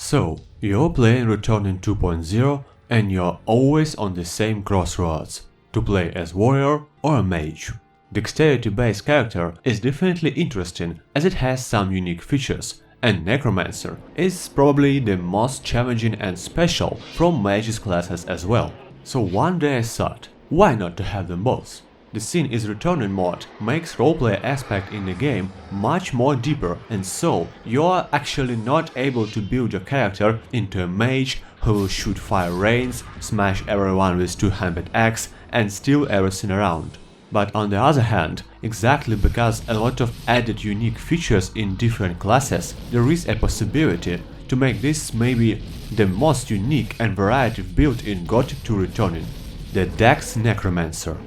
So, you're playing Returning 2.0 and you're always on the same crossroads, to play as warrior or a mage. Dexterity-based character is definitely interesting as it has some unique features, and Necromancer is probably the most challenging and special from mage's classes as well. So one day I thought, why not to have them both? The Sin is Returning mod makes roleplay aspect in the game much more deeper, and so you are actually not able to build your character into a mage who will shoot fire rains, smash everyone with two-handed axe and steal everything around. But on the other hand, exactly because a lot of added unique features in different classes, there is a possibility to make this maybe the most unique and variative build in Gothic 2 Returning, the Dex Necromancer.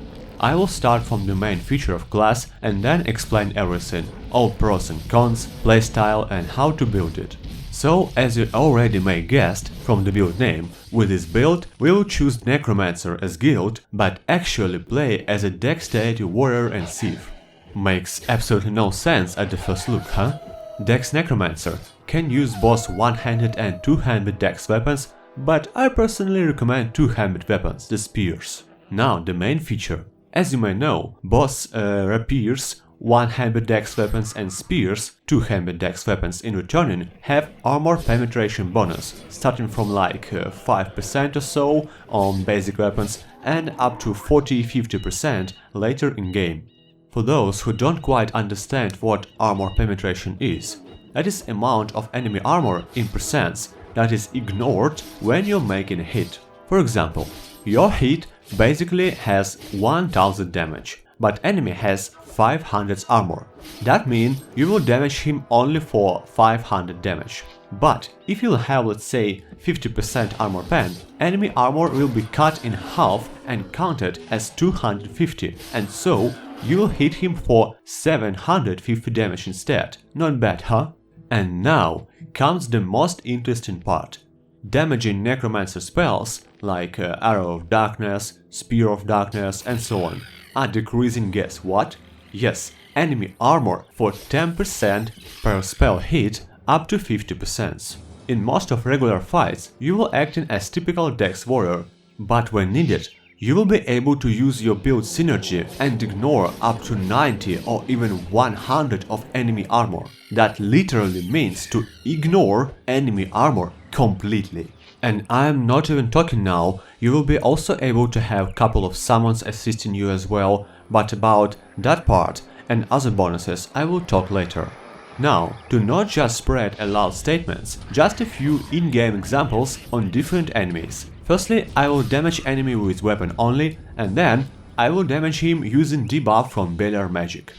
I will start from the main feature of class and then explain everything, all pros and cons, playstyle and how to build it. So, as you already may guessed from the build name, with this build we will choose Necromancer as guild, but actually play as a dexterity warrior and thief. Makes absolutely no sense at the first look, huh? Dex Necromancer can use both one-handed and two-handed dex weapons, but I personally recommend two-handed weapons, the spears. Now the main feature. As you may know, both rapiers, one-handed dex weapons and spears, two-handed dex weapons in Returning, have armor penetration bonus, starting from like 5% or so on basic weapons and up to 40-50% later in game. For those who don't quite understand what armor penetration is, that is amount of enemy armor in percents that is ignored when you're making a hit. For example, your hit basically has 1000 damage, but enemy has 500 armor. That means you will damage him only for 500 damage. But if you'll have, let's say, 50% armor pen, enemy armor will be cut in half and counted as 250, and so you will hit him for 750 damage instead. Not bad, huh? And now comes the most interesting part. Damaging Necromancer spells, like Arrow of Darkness, Spear of Darkness and so on, are decreasing guess what? Yes, enemy armor for 10% per spell hit up to 50%. In most of regular fights you will acting as typical dex warrior, but when needed you will be able to use your build synergy and ignore up to 90 or even 100 of enemy armor. That literally means to ignore enemy armor completely. And I am not even talking now, you will be also able to have couple of summons assisting you as well, but about that part and other bonuses I will talk later. Now, to not just spread a lot of statements, just a few in-game examples on different enemies. Firstly, I will damage enemy with weapon only, and then I will damage him using debuff from Beliar magic.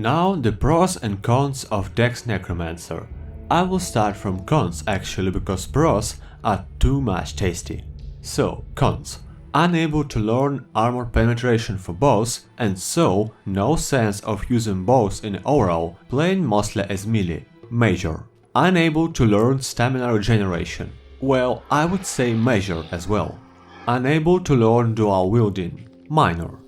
Now the pros and cons of Dex Necromancer. I will start from cons actually because pros are too much tasty. So, cons. Unable to learn armor penetration for bows, and so no sense of using bows in overall, playing mostly as melee. Major. Unable to learn stamina regeneration. Well, I would say major as well. Unable to learn dual wielding. Minor.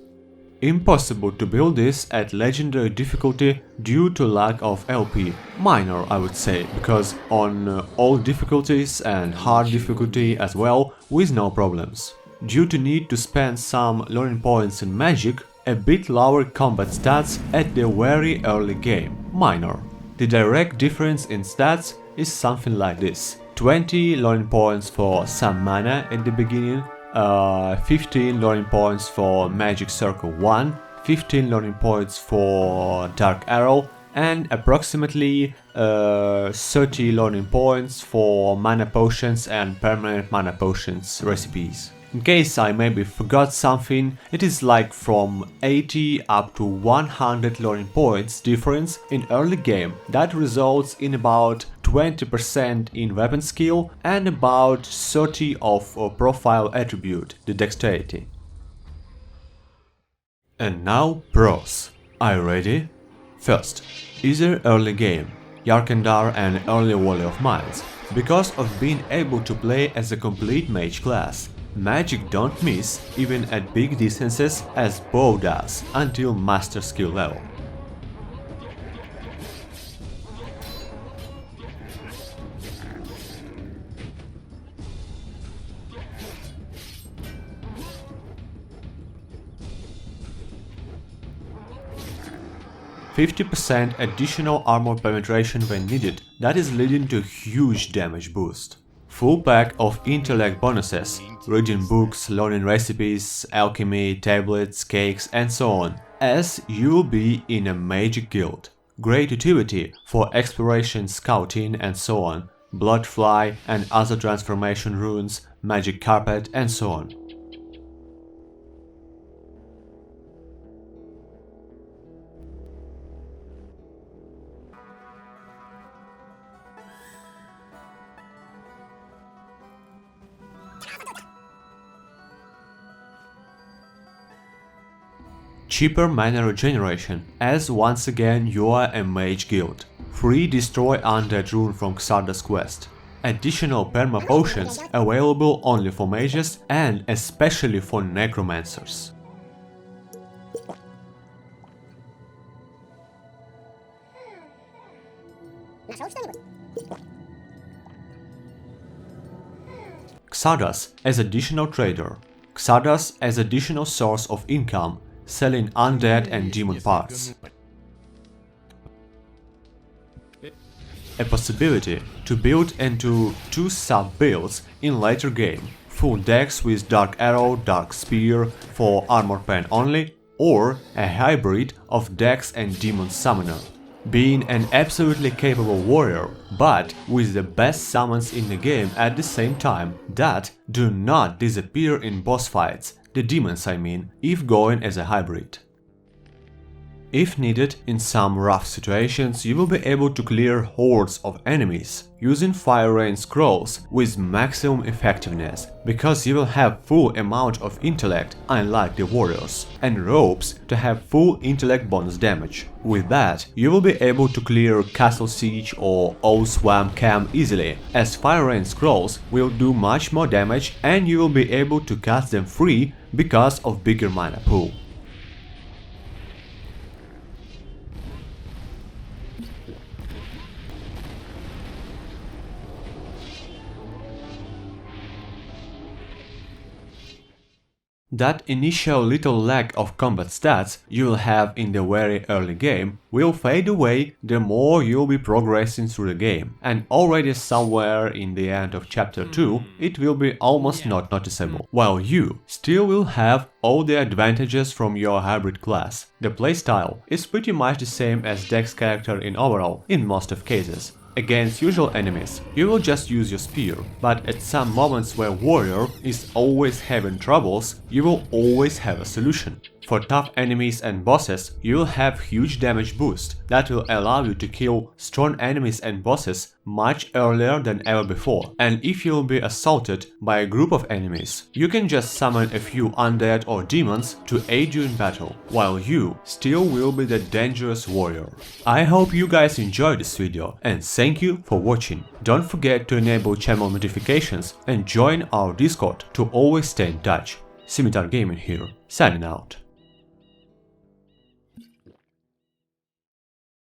Impossible to build this at legendary difficulty due to lack of LP. Minor, I would say, because on all difficulties and hard difficulty as well, with no problems. Due to need to spend some learning points in magic, a bit lower combat stats at the very early game. Minor. The direct difference in stats is something like this. 20 learning points for some mana at the beginning, 15 learning points for Magic Circle 1, 15 learning points for Dark Arrow, and approximately 30 learning points for mana potions and permanent mana potions recipes. In case I maybe forgot something, it is like from 80 up to 100 learning points difference in early game that results in about 20% in weapon skill and about 30 of profile attribute, the dexterity. And now pros. Are you ready? First, easier early game, Yarkandar and early Wall of Mines. Because of being able to play as a complete mage class, magic don't miss even at big distances as bow does until master skill level. %50 additional armor penetration when needed, that is leading to huge damage boost. Full pack of intellect bonuses, reading books, learning recipes, alchemy, tablets, cakes and so on, as you'll be in a magic guild. Great utility for exploration, scouting and so on, bloodfly and other transformation runes, magic carpet and so on. Cheaper mana regeneration, as once again you are a mage guild. Free destroy undead rune from Xarda's quest. Additional perma potions available only for mages and especially for necromancers. Xardas as additional trader. Xardas as additional source of income, selling undead and demon parts. A possibility to build into 2 sub-builds in later game, full dex with Dark Arrow, Dark Spear for armor pen only, or a hybrid of dex and demon summoner. Being an absolutely capable warrior, but with the best summons in the game at the same time that do not disappear in boss fights, the demons I mean, if going as a hybrid. If needed, in some rough situations you will be able to clear hordes of enemies using Fire Rain scrolls with maximum effectiveness, because you will have full amount of intellect unlike the warriors, and ropes to have full intellect bonus damage. With that, you will be able to clear Castle Siege or Old Swamp Camp easily, as Fire Rain scrolls will do much more damage and you will be able to cast them free because of bigger mana pool. That initial little lack of combat stats you will have in the very early game will fade away the more you'll be progressing through the game, and already somewhere in the end of chapter 2 it will be almost not noticeable, while you still will have all the advantages from your hybrid class. The playstyle is pretty much the same as Dex character in overall, in most of cases. Against usual enemies, you will just use your spear, but at some moments where warrior is always having troubles, you will always have a solution. For tough enemies and bosses, you'll have huge damage boost that will allow you to kill strong enemies and bosses much earlier than ever before. And if you'll be assaulted by a group of enemies, you can just summon a few undead or demons to aid you in battle, while you still will be the dangerous warrior. I hope you guys enjoyed this video and thank you for watching. Don't forget to enable channel notifications and join our Discord to always stay in touch. Scimitar Gaming here, signing out.